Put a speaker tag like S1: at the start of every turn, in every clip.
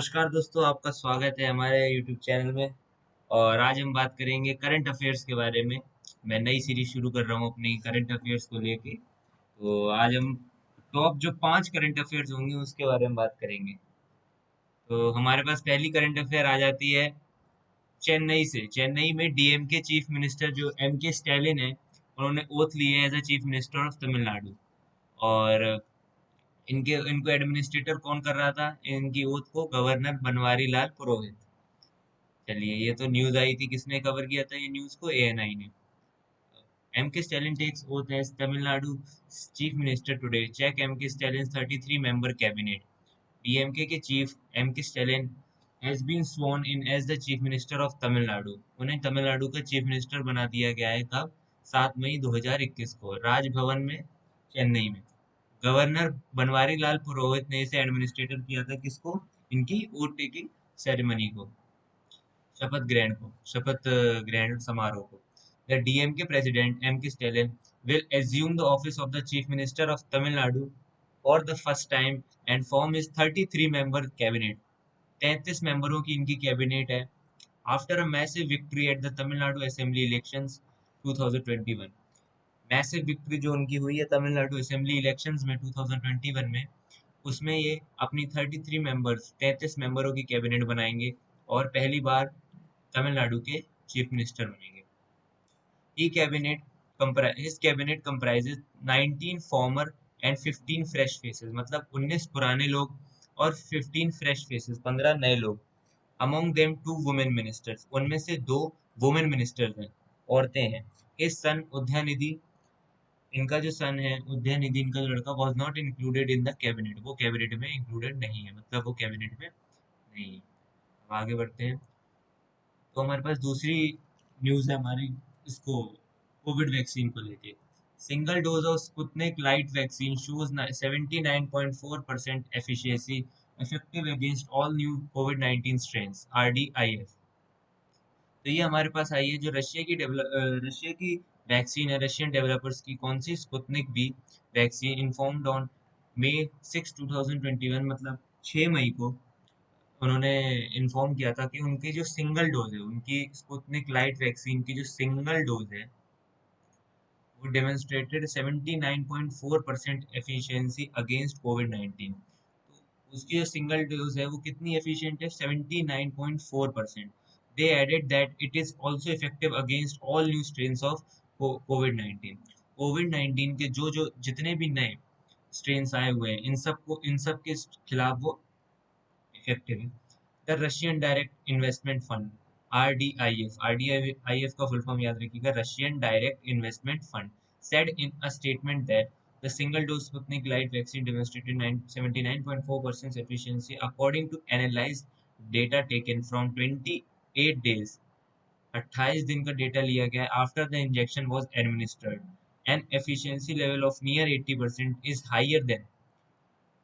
S1: नमस्कार दोस्तों, आपका स्वागत है हमारे YouTube चैनल में। और आज हम बात करेंगे करंट अफेयर्स के बारे में। मैं नई सीरीज शुरू कर रहा हूँ अपनी करंट अफेयर्स को लेके। तो आज हम टॉप जो 5 करंट अफेयर्स होंगे उसके बारे में बात करेंगे। तो हमारे पास पहली करंट अफेयर आ जाती है चेन्नई से। चेन्नई में डीएमके चीफ मिनिस्टर जो एम के स्टैलिन है, उन्होंने ओथ ली है as a chief minister of Tamil Nadu. और इनको एडमिनिस्ट्रेटर कौन कर रहा था? इनकी ओथ को गवर्नर बनवारी लाल पुरोहित। चलिए, ये तो न्यूज आई थी, किसने कवर किया था ये न्यूज को? एएनआई ने। एम के Stalin takes oath as Tamil Nadu chief minister today. Check M के स्टैलिन 33 मेंबर कैबिनेट। डीएमके के चीफ एम के Stalin has been sworn in as the chief minister of Tamil Nadu. उन्हें तमिलनाडु का चीफ मिनिस्टर बना दिया गया है कब? 7 मई 2021 को राजभवन में, चेन्नई में। गवर्नर बनवारी लाल पुरोहित ने इसे एडमिनिस्ट्रेटर किया था, किसको? इनकी वोट टेकिंग सेरेमनी को, शपथ ग्रहण समारोह को। द डीएमके प्रेसिडेंट एम के Stalin will assume the office of the chief minister of Tamil Nadu for the first time and form his 33-member cabinet। 33 मेंबरों की इनकी कैबिनेट है। After a massive victory at the Tamil Nadu assembly elections 2021। Massive victory जो उनकी हुई है Tamil Nadu assembly elections में 2021 में, उसमें ये अपनी 33 मेंबरों की कैबिनेट बनाएंगे और पहली बार तमिलनाडु के चीफ मिनिस्टर बनेंगे। He cabinet his cabinet comprises 19 former and 15 fresh faces. मतलब 19 पुराने लोग और 15 फ्रेश फेसेस, 15 नए लोग। Among them 2 women ministers. उनमें से 2 वुमेन मिनिस्टर्स हैं, औरतें हैं। हिज सन उदयनिधि, इनका जो सन है उदयनिधि, इनका जो लड़का, was not included in the cabinet. वो कैबिनेट में इंक्लूडेड नहीं है, मतलब वो कैबिनेट में नहीं है। अब आगे बढ़ते हैं। तो हमारे पास दूसरी न्यूज़ है हमारी, इसको कोविड वैक्सीन को लेके। Single dose of Sputnik light vaccine shows 79.4% efficiency effective against all new Covid 19 strains RDIF। तो ये हमारे पास आई है जो रशिया की वैक्सीन है, रशियन डेवलपर्स की। कौन सी? Sputnik V vaccine. Informed on May 6 2021, मतलब 6 मई को उन्होंने इन्फॉर्म किया था कि उनकी जो सिंगल डोज है, उनकी स्पुतनिक लाइट वैक्सीन की जो सिंगल डोज है, वो डेमोन्स्ट्रेटेड 79.4% एफिशिएंसी अगेंस्ट कोविड 19। तो उसकी जो सिंगल डोज है वो कितनी एफिशिएंट है? 79.4%। They added that it is also effective against all new strains of covid 19। Covid 19 के जो जो जितने भी नए स्ट्रेन्स आए हुए हैं, इन सब के खिलाफ वो इफेक्टिव है। The Russian direct investment fund RDIF का फुल फॉर्म याद रखिएगा, Russian direct investment fund, said in a statement that the single dose Sputnik Light vaccine demonstrated 79.4% efficiency according to analyzed data taken from 28 days। 28 दिन का data लिया गया after the injection was administered। An efficiency level of near 80% is higher than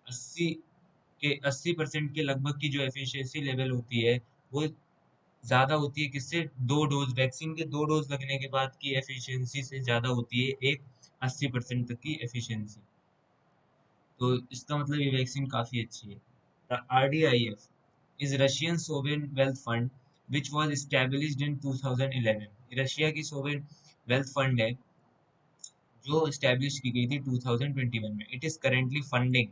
S1: 80 80% के लगभग की जो efficiency level होती है, वो ज़्यादा होती है किससे? 2 डोज वैक्सीन के 2 डोज लगने के बाद की एफिशिएंसी से ज़्यादा होती है एक 80% तक की एफिशिएंसी। तो इसका मतलब ये वैक्सीन काफ़ी अच्छी है। RDIF is Russian sovereign wealth fund which was established in 2011। Russia की सोवेरेन वेल्थ फंड है जो एस्टैब्लिश की गई थी 2021 में। It is currently funding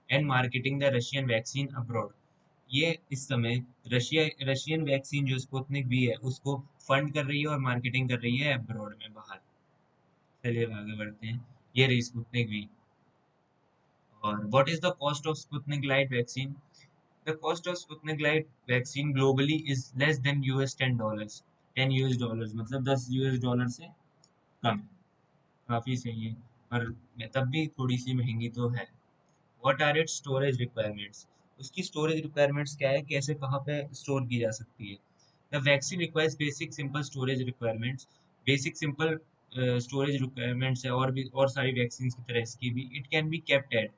S1: and marketing the Russian vaccine abroad. ये इस समय रशियन वैक्सीन जो स्पुतनिक भी है उसको फंड कर रही है और मार्केटिंग कर रही है अब्रॉड में, बाहर। चलिए अब आगे बढ़ते हैं। ये रही स्पुतनिक भी। और what is the cost of Sputnik light vaccine? The cost of Sputnik light vaccine globally is less than $10। $10, मतलब $10 से कम। काफी सही है, पर तब भी थोड़ी सी महंगी तो है। What are its storage requirements? उसकी स्टोरेज रिक्वायरमेंट्स क्या है, कैसे कहाँ पे स्टोर की जा सकती है? The vaccine requires basic simple storage requirements. Basic simple storage requirements है, और भी और सारी वैक्सीन की तरह इसकी भी। It can be kept at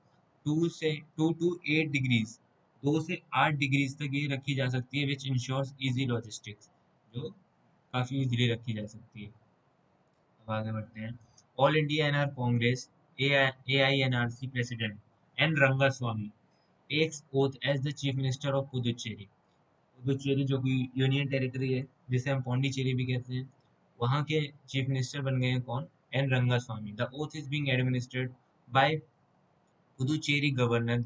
S1: 2 to 8 degrees. 2 से 8 डिग्रीज तक ये रखी जा सकती है, विच इंश्योर्स इजी लॉजिस्टिक्स, जो काफ़ी इजीली रखी जा सकती है। अब आगे बढ़ते हैं। All India NR Congress AINRC president N Rangaswamy takes oath as the chief minister of Puducherry. Puducherry जो कि यूनियन टेरिटरी है, जिसे हम पौंडीचेरी भी कहते हैं, वहाँ के चीफ मिनिस्टर बन गए हैं कौन? N Rangaswamy. The oath is being administered by Puducherry governor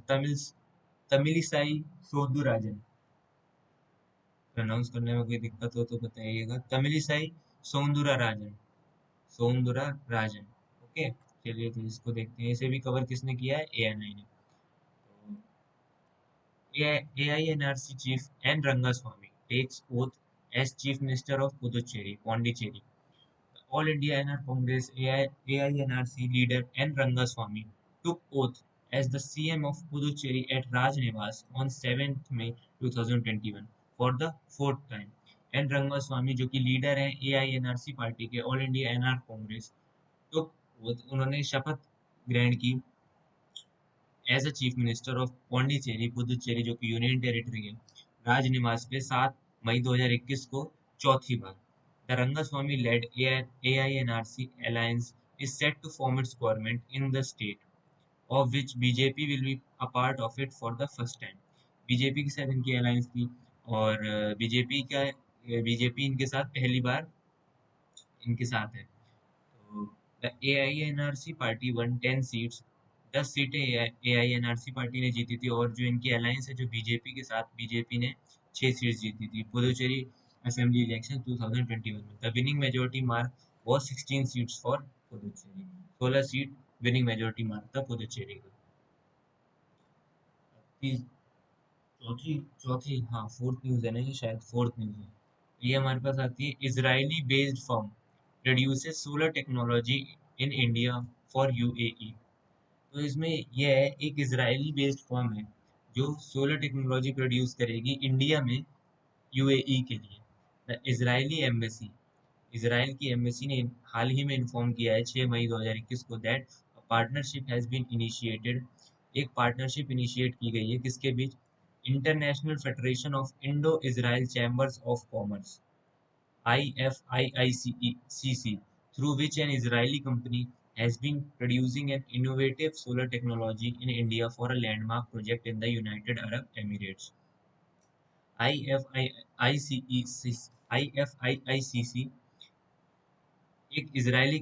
S1: Tamilisai Soundararajan. Pronounce करने में कोई दिक्कत हो तो बताइएगा। तमिलिसाई सौंदुराराजन, सौंदुराराजन। ओके, चलिए तो इसको देखते हैं, इसे भी कवर किसने किया है? एएनआई ने। AINRC chief N. Rangaswamy takes oath as Chief Minister of Puducherry, Pondicherry. The All India NR Congress AINRC leader N. Rangaswamy took oath as the CM of Puducherry at Raj Niwas on 7th May 2021 for the fourth time. N Rangaswamy जो कि leader हैं AINRC party के, all India NR Congress, तो उन्होंने शपथ ग्रहण की as a chief minister of Pondicherry, Puducherry जो कि यूनियन टेरिटरी है, राजनिवास पे 7 मई 2021 को चौथी बार। The Rangaswamy led AINRC alliance is set to form its government in the state, of which BJP will be a part of it for the first time। BJP के साथ इनकी अलायंस थी, और बीजेपी इनके साथ पहली बार इनके साथ है। तो the AINRC party one 10 seats, 10 सीटें AINRC पार्टी ने जीती थी, और जो इनकी अलायंस है जो बीजेपी के साथ, बीजेपी ने 6 सीट्स जीती थी पुदुचेरी असेंबली इलेक्शन 2021 में। The winning majority mark was 16 seats for Puducherry. 16 seat winning majority mark था पुदुचेरी का। तीस- चौथी चौथी हाँ, फोर्थ न्यूज है ना ये, शायद फोर्थ न्यूज है। ये हमारे पास आती है, Israeli based firm produces solar technology in India for UAE. तो इसमें यह है, एक इजरायली बेस्ड फर्म है जो सोलर टेक्नोलॉजी प्रोड्यूस करेगी इंडिया में यूएई के लिए। द इजरायली एम्बेसी, इसराइल की एम्बेसी ने हाल ही में इन्फॉर्म किया है 6 मई 2021 को, that partnership has been initiated, एक पार्टनरशिप इनिशिएट की गई है किसके बीच? International federation of Indo Israel chambers of commerce, IFIICC, through which an Israeli company has been producing an innovative solar technology in India for a landmark project in the United Arab Emirates। IFIICC एक Israeli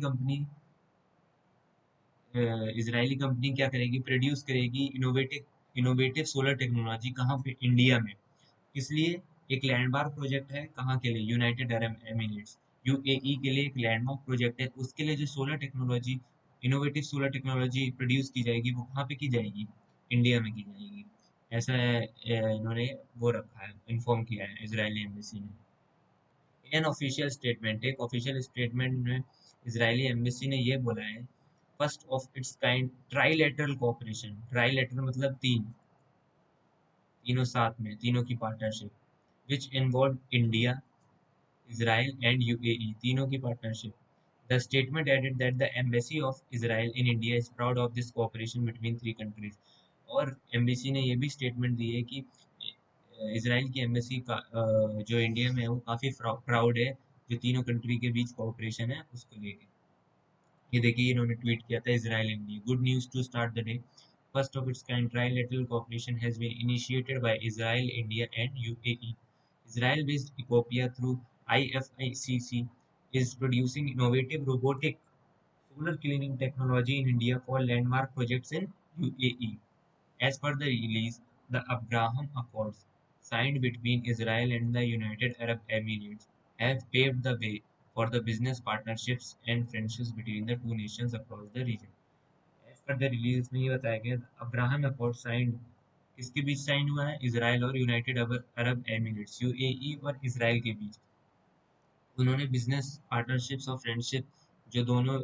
S1: company क्या करेगी? Produce करेगी innovative innovative solar technology, कहाँ पे? India में। इसलिए एक landmark project है, कहाँ के लिए? यूनाइटेड अरब एमिरेट्स, यूएई के लिए एक लैंडमार्क प्रोजेक्ट है। उसके लिए जो solar technology, innovative solar technology produce की जाएगी, वो कहाँ पे की जाएगी? इंडिया में की जाएगी। ऐसा इन्होंने वो रखा है, इन्फॉर्म किया है इजरायली एम्बेसी ने। एन ऑफिशियल स्टेटमेंट, एक ऑफिशियल स्टेटमेंट में इजरायली एम्बेसी ने ये बोला है, first of its kind trilateral cooperation, trilateral मतलब तीन, तीनों साथ में, तीनों की partnership, which involve India, Israel and UAE, तीनों की partnership. The statement added that the embassy of Israel in India is proud of this cooperation between three countries। और एम्बेसी ने ये भी स्टेटमेंट दी है कि इसराइल की एम्बेसी का जो इंडिया में है वो काफ़ी प्राउड है जो तीनों कंट्री के बीच कोऑपरेशन है उसको लेके। ये देखिए, इन्होंने ट्वीट किया था, Israel India, good news to start the day, first of its kind trilateral cooperation has been initiated by Israel, India and UAE। Israel-based Ecopia through IFICC is producing innovative robotic solar cleaning technology in India for landmark projects in UAE। As per the release, the Abraham Accords signed between Israel and the United Arab Emirates have paved the way for the business partnerships and friendships between the two nations across the region। As per the release में ये बताया गया, Abraham accord signed किसके बीच sign हुआ है? Israel और United Arab Emirates, UAE और Israel के बीच। उन्होंने बिजनेस पार्टनरशिप्स और फ्रेंडशिप जो दोनों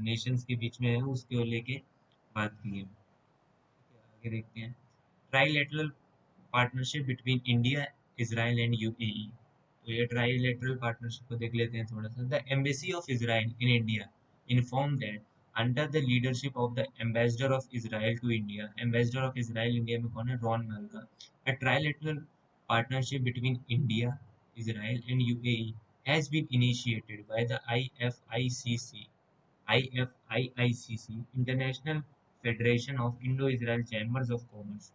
S1: नेशंस के बीच में है उसको लेके बात की है। आगे देखते हैं, trilateral partnership between India, Israel and UAE. तो ये ट्राइलेटरल पार्टनरशिप को देख लेते हैं थोड़ा सा। The embassy of Israel in India inform that under the leadership of the ambassador of Israel to India, ambassador of Israel India में कौन है? Ron Malka. A trilateral partnership between India, Israel and UAE has been initiated by the IFICC, International Federation of Indo-Israel Chambers of Commerce,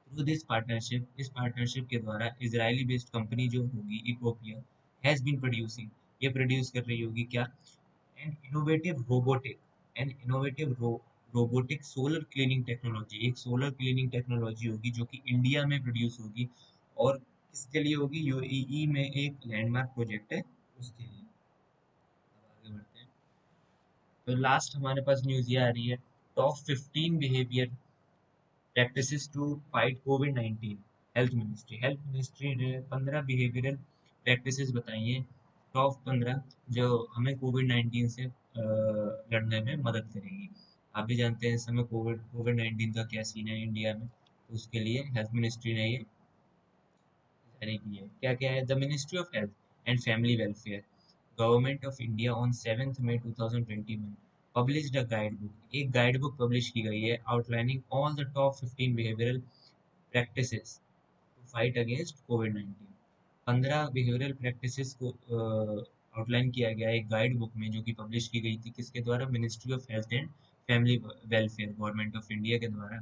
S1: through this partnership, इस partnership के द्वारा Israeli based company जो होगी इकोपिया has been producing, ये produce कर रही होगी क्या, an innovative robotic an innovative robotic solar cleaning technology, एक सोलर क्लीनिंग टेक्नोलॉजी होगी जो कि इंडिया में प्रोड्यूस होगी। और किसके लिए होगी, यूएई में एक लैंडमार्क प्रोजेक्ट है उसके लिए। अब आगे बढ़ते हैं। तो लास्ट हमारे पास न्यूज़ ये आ रही है, top 15 behaviour practices to fight कोविड-19। हेल्थ मिनिस्ट्री ने 15 बिहेवियरल प्रैक्टिसेस बताई हैं, टॉप 15, जो हमें कोविड-19 से लड़ने में मदद करेगी। आप भी जानते हैं इस समय कोविड-19 का क्या सीन है इंडिया में, तो उसके लिए हेल्थ मिनिस्ट्री ने ये जारी की है। क्या क्या है, the ministry of health and family welfare, government of India on 7 May 2021 published a guide book, एक गाइड बुक पब्लिश की गई है outlining all the top 15 behavioural practices to fight against कोविड-19। 15 बिहेवियरल प्रैक्टिसेस को आउटलाइन किया गया है एक गाइड बुक में, जो कि पब्लिश की गई थी किसके द्वारा, ministry of health and family welfare, government of India के द्वारा।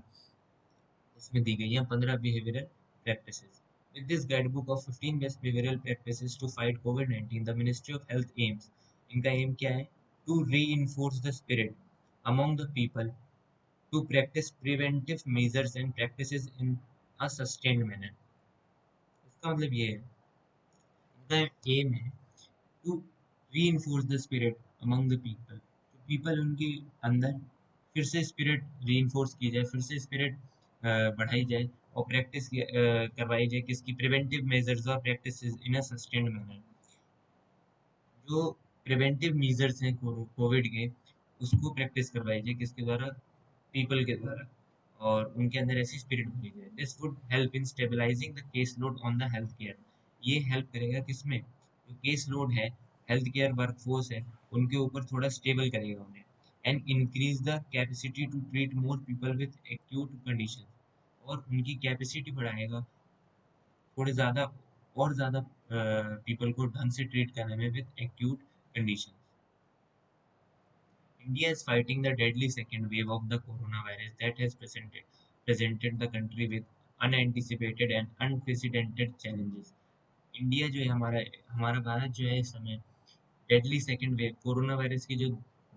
S1: उसमें दी गई हैं 15 behavioural practices. With this guidebook of 15 best behavioural practices to fight कोविड-19, the ministry of health aims, इनका एम क्या है, to reinforce the spirit among the people to practise preventive measures and practices in a sustained manner. इसका मतलब ये है, इनका aim है to reinforce the spirit among the people, तो पीपल उनके अंदर फिर से स्पिरिट रीइंफोर्स की जाए, फिर से स्पिरिट बढ़ाई जाए, और प्रैक्टिस करवाई जाए किसकी, प्रिवेंटिव मेजर्स और practice in a sustained manner. जो प्रिवेंटिव मेजर्स हैं कोविड के, उसको प्रैक्टिस करवाई जाए किसके द्वारा, पीपल के द्वारा, और उनके अंदर ऐसी स्पिरिट भरी जाए। This would help in stabilising the case load on the health care, ये हेल्प करेगा किसमें, जो केस लोड है, हेल्थ केयर वर्कफोर्स है, उनके ऊपर थोड़ा स्टेबल करेगा उन्हें, and increase the capacity to treat more people with acute condition, और उनकी कैपेसिटी बढ़ाएगा थोड़े ज़्यादा, और ज़्यादा पीपल को ढंग से ट्रीट करने में with acute condition. India is fighting the deadly second wave of the coronavirus that has presented the country with unanticipated and unprecedented challenges. India जो है, हमारा हमारा भारत जो है, इस समय deadly second wave, corona virus की जो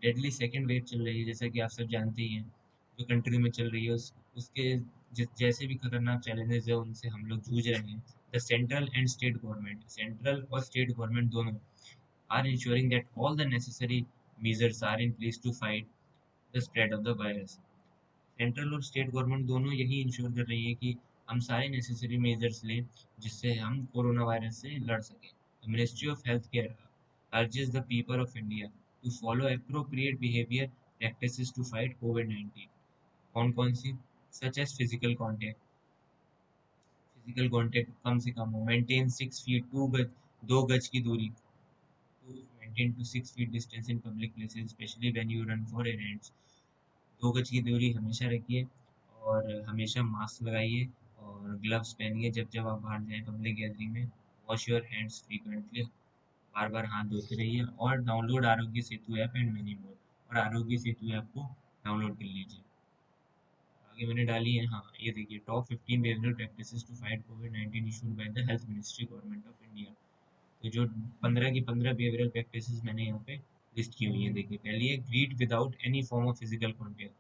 S1: डेडली सेकेंड वेव चल रही है, जैसा कि आप सब जानते ही हैं, जो कंट्री में चल रही है, उसके जैसे भी खतरनाक चैलेंजेस है उनसे हम लोग जूझ रहे हैं। The central and state government, central और स्टेट गवर्नमेंट दोनों are ensuring that all the necessary measures are in place to fight the spread of the virus. Central और स्टेट गवर्नमेंट दोनों यही इंश्योर कर रही है कि हम सारे नेसेसरी मेजर्स लें जिससे हम कोरोना वायरस से लड़ सकें। The ministry of health care urges the people of India to follow appropriate behavior practices to fight COVID-19। कौन कौन सी, सच एज फिजिकल कॉन्टेक्ट कम से कम हो, मेंटेन 6 फीट 2 गज, 2 गज की दूरी, to maintain to 6 feet distance in public places, especially when you run for errands। 2 गज की दूरी हमेशा रखिए, और हमेशा मास्क लगाइए, और ग्लव्स पहनिए जब जब आप बाहर जाएं पब्लिक गैदरिंग में। वॉश योर हैंड्स फ्रीक्वेंटली, बार बार हाथ धोते रहिए, और download Aarogya Setu app and many more, और आरोग्य सेतु ऐप को डाउनलोड कर लीजिए। आगे मैंने डाली है, हाँ ये देखिए, टॉप 15 बेहतर प्रैक्टिसेस टू फाइट कोविड-19 issued by the health ministry government of India. तो जो 15 की 15 बिहेवियरल प्रैक्टिसेस मैंने यहाँ पे लिस्ट की हुई है, देखिए पहली है, greet without any form of physical contact,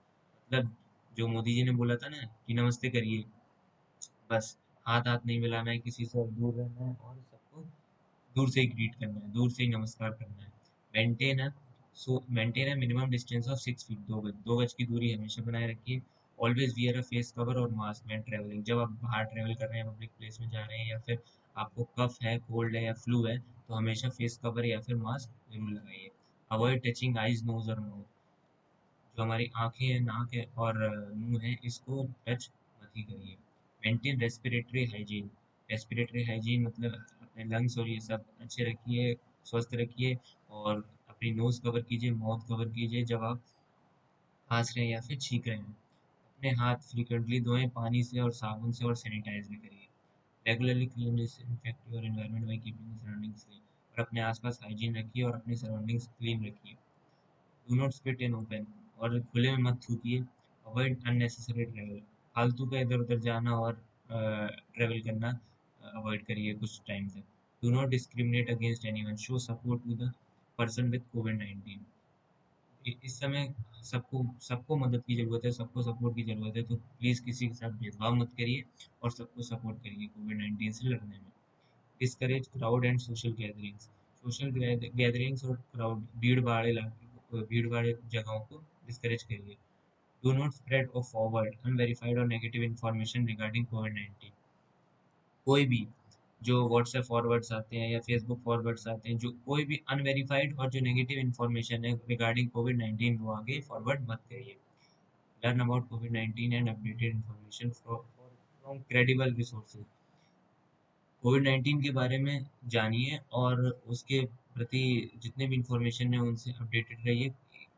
S1: मतलब जो मोदी जी ने बोला था ना कि नमस्ते करिए, बस हाथ हाथ नहीं मिलाना है किसी से, और दूर रहना है, और सबको दूर से ही ग्रीट करना है, दूर से ही नमस्कार करना है। मेंटेन है, मेंटेन है मिनिमम डिस्टेंस ऑफ 6 फीट, 2 गज, 2 गज की दूरी हमेशा बनाए रखिए। ऑलवेज वियर अ फेस कवर और मास्क व्हेन ट्रैवलिंग, जब आप बाहर ट्रैवल कर रहे हैं, पब्लिक प्लेस में जा रहे हैं, या फिर आपको कफ है, कोल्ड है या फ्लू है, तो हमेशा फेस कवर या फिर मास्क जरूर लगाइए। अवॉइड टचिंग आइज नोज और माउथ, जो हमारी आँखें हैं, नाक है और मुँह है, इसको टच मत ही करिए। Maintain respiratory hygiene, respiratory hygiene मतलब अपने लंग्स और ये सब अच्छे रखिए, स्वस्थ रखिए, और अपनी नोज़ कवर कीजिए, माउथ कवर कीजिए जब आप खाँस रहे हैं या फिर छींक रहे हैं। अपने हाथ फ्रीक्वेंटली धोएं पानी से और साबुन से, और सैनिटाइज भी करिए। Regularly clean disinfect your environment by keeping surroundings clean, और अपने आसपास हाइजीन रखिए और अपनी सराउंडिंग्स क्लीन रखिए। Do not spit in open, और खुले में मत थूकिए। अवॉइड अननेसेसरी ट्रैवल, फालतू का इधर उधर जाना और ट्रेवल करना अवॉइड करिए कुछ टाइम तक। Do not discriminate against anyone, show support to the person with कोविड-19। इस समय सबको सबको मदद की ज़रूरत है, सबको सपोर्ट की ज़रूरत है, तो प्लीज़ किसी के साथ भेदभाव मत करिए और सबको सपोर्ट करिए कोविड-19 से लड़ने में। Discourage crowd and social gatherings, social gatherings और क्राउड भीड़-भाड़ इलाके भीड़-भाड़ जगहों को डिस्करेज करिए। डू नॉट स्प्रेड और फॉरवर्ड अनवेरिफाइड और नेगेटिव इन्फॉर्मेशन रिगार्डिंग कोविड-19। कोई भी जो व्हाट्सएप फॉरवर्ड्स आते हैं या फेसबुक फॉरवर्ड्स आते हैं, जो कोई भी अनवेरिफाइड और जो नेगेटिव इन्फॉर्मेशन है रिगार्डिंग कोविड-19 वो आगे फॉरवर्ड मत करिए। लर्न अबाउट कोविड-19 and updated information from credible resources. कोविड-19 के बारे में जानिए और उसके प्रति जितने भी इंफॉर्मेशन है उनसे अपडेटेड रहिए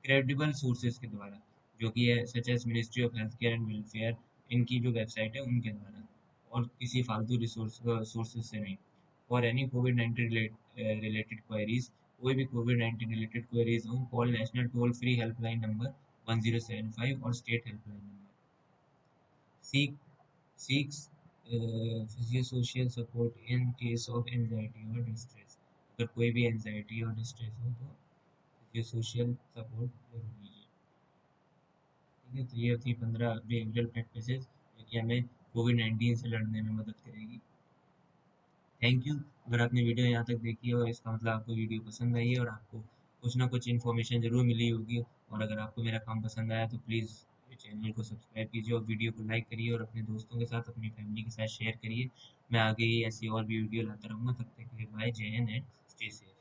S1: क्रेडिबल सोर्सेज के द्वारा, जो कि है such as ministry of health care and welfare, इनकी जो वेबसाइट है उनके द्वारा, और किसी फालतू रिसोर्स सोर्सेज से नहीं। For any covid related queries, कोई भी कोविड-19 रिलेटेड क्वेरीज हो, call national toll free helpline number 1075 और state helpline number. Seek seeks physiosocial support in case of anxiety or distress। अगर कोई भी एंजाइटी और डिस्ट्रेस हो तो फिजियोसोशल सपोर्ट जरूर लीजिए। ठीक है, तो ये थी 15 बिहेवियरल प्रैक्टिसेस जो कि हमें कोविड-19 से लड़ने में मदद करेगी। Thank you. अगर आपने वीडियो यहाँ तक देखी हो इसका मतलब आपको वीडियो पसंद आई है और आपको कुछ ना कुछ इन्फॉर्मेशन ज़रूर मिली होगी, और अगर आपको मेरा काम पसंद आया तो प्लीज़ चैनल को सब्सक्राइब कीजिए और वीडियो को लाइक करिए और अपने दोस्तों के साथ, अपनी फैमिली के साथ शेयर करिए। मैं आगे ही ऐसी और भी वीडियो लाता रहूँगा। तब तक के लिए बाय, जय हिंद एंड स्टे सेफ।